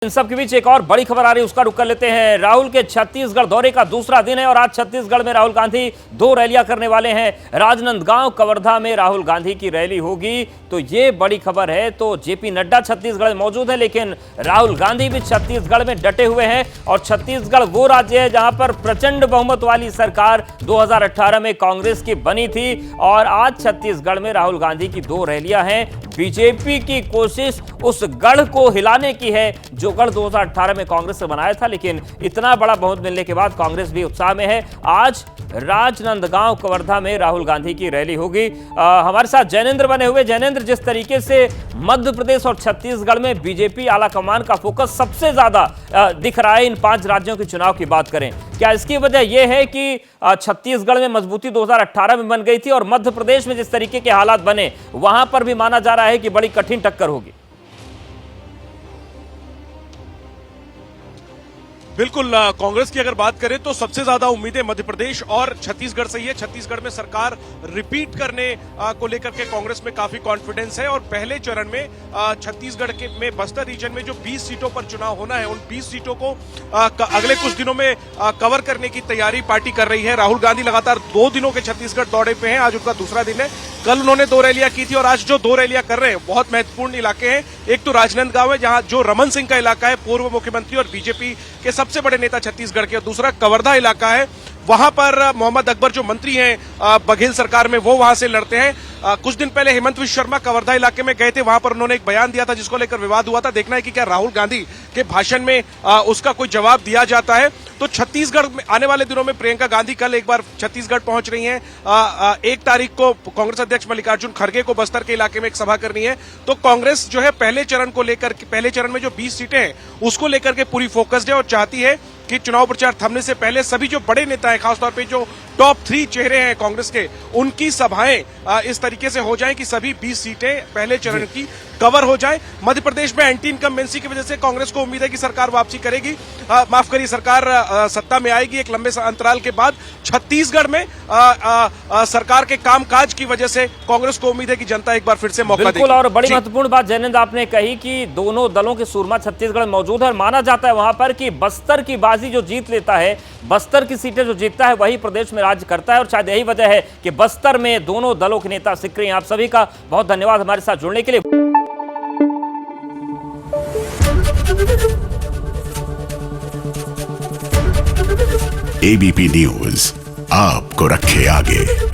इन सब के बीच एक और बड़ी खबर आ रही है, उसका रुख कर लेते हैं। राहुल के छत्तीसगढ़ दौरे का दूसरा दिन है और आज छत्तीसगढ़ में राहुल गांधी दो रैलियां करने वाले हैं। राजनांदगांव, कवर्धा में राहुल गांधी की रैली होगी, तो ये बड़ी खबर है। तो जेपी नड्डा छत्तीसगढ़ में मौजूद है, लेकिन राहुल गांधी भी छत्तीसगढ़ में डटे हुए हैं। और छत्तीसगढ़ वो राज्य है जहां पर प्रचंड बहुमत वाली सरकार 2018 में कांग्रेस की बनी थी और आज छत्तीसगढ़ में राहुल गांधी की दो रैलियां हैं। बीजेपी की कोशिश उस गढ़ को हिलाने की है जो गढ़ 2018 में कांग्रेस ने बनाया था, लेकिन इतना बड़ा बहुमत मिलने के बाद कांग्रेस भी उत्साह में है। आज राजनांदगांव, कवर्धा में राहुल गांधी की रैली होगी। हमारे साथ जैनेंद्र बने हुए। जैनेंद्र, जिस तरीके से मध्य प्रदेश और छत्तीसगढ़ में बीजेपी आलाकमान का फोकस सबसे ज्यादा दिख रहा है इन 5 राज्यों के चुनाव की बात करें, क्या इसकी वजह यह है कि छत्तीसगढ़ में मजबूती 2018 में बन गई थी और मध्य प्रदेश में जिस तरीके के हालात बने वहां पर भी माना जा रहा है कि बड़ी कठिन टक्कर होगी? बिल्कुल, कांग्रेस की अगर बात करें तो सबसे ज्यादा उम्मीदें मध्य प्रदेश और छत्तीसगढ़ से ही है। छत्तीसगढ़ में सरकार रिपीट करने को लेकर के कांग्रेस में काफी कॉन्फिडेंस है और पहले चरण में छत्तीसगढ़ के में बस्तर रीजन में जो 20 सीटों पर चुनाव होना है, उन 20 सीटों को अगले कुछ दिनों में कवर करने की तैयारी पार्टी कर रही है। राहुल गांधी लगातार 2 दिनों के छत्तीसगढ़ दौरे पे हैं, आज उनका दूसरा दिन है। कल उन्होंने 2 रैलियां की थी और आज जो 2 रैलियां कर रहे हैं बहुत महत्वपूर्ण इलाके हैं। एक तो राजनांदगांव है जहां जो रमन सिंह का इलाका है, पूर्व मुख्यमंत्री और बीजेपी के सबसे बड़े नेता छत्तीसगढ़ के, और दूसरा कवर्धा इलाका है, वहां पर मोहम्मद अकबर जो मंत्री हैं बघेल सरकार में, वो वहां से लड़ते हैं। कुछ दिन पहले हेमंत विश्व शर्मा कवर्धा इलाके में गए थे, वहां पर उन्होंने एक बयान दिया था जिसको लेकर विवाद हुआ था। देखना है कि क्या राहुल गांधी के भाषण में उसका कोई जवाब दिया जाता है। तो छत्तीसगढ़ में आने वाले दिनों में प्रियंका गांधी कल एक बार छत्तीसगढ़ पहुंच रही हैं। 1 तारीख को कांग्रेस अध्यक्ष मल्लिकार्जुन खड़गे को बस्तर के इलाके में एक सभा करनी है। तो कांग्रेस जो है पहले चरण में जो 20 सीटें हैं उसको लेकर के पूरी फोकस्ड है और चाहती है कि चुनाव प्रचार थमने से पहले सभी जो बड़े नेता हैं, खासतौर पे जो टॉप 3 चेहरे हैं कांग्रेस के, उनकी सभाएं इस तरीके से हो जाएं कि सभी 20 सीटें पहले चरण की कवर हो जाए। मध्य प्रदेश में एंटी इनकम्बेंसी की वजह से कांग्रेस को उम्मीद है कि सरकार वापसी करेगी, माफ करिए, सरकार सत्ता में आएगी एक लंबे अंतराल के बाद। छत्तीसगढ़ में सरकार के कामकाज की वजह से कांग्रेस को उम्मीद है कि जनता एक बार फिर से मौका देगी। बिल्कुल, और बड़ी महत्वपूर्ण बात जैनेंद्र आपने कही कि दोनों दलों के सूरमा छत्तीसगढ़ में मौजूद है। माना जाता है वहां पर कि बस्तर की बाजी जो जीत लेता है, बस्तर की सीटें जो जीतता है, वही प्रदेश में राज करता है और शायद यही वजह है कि बस्तर में दोनों दलों के नेता सिकरे हैं। आप सभी का बहुत धन्यवाद हमारे साथ जुड़ने के लिए। एबीपी न्यूज आपको रखे आगे।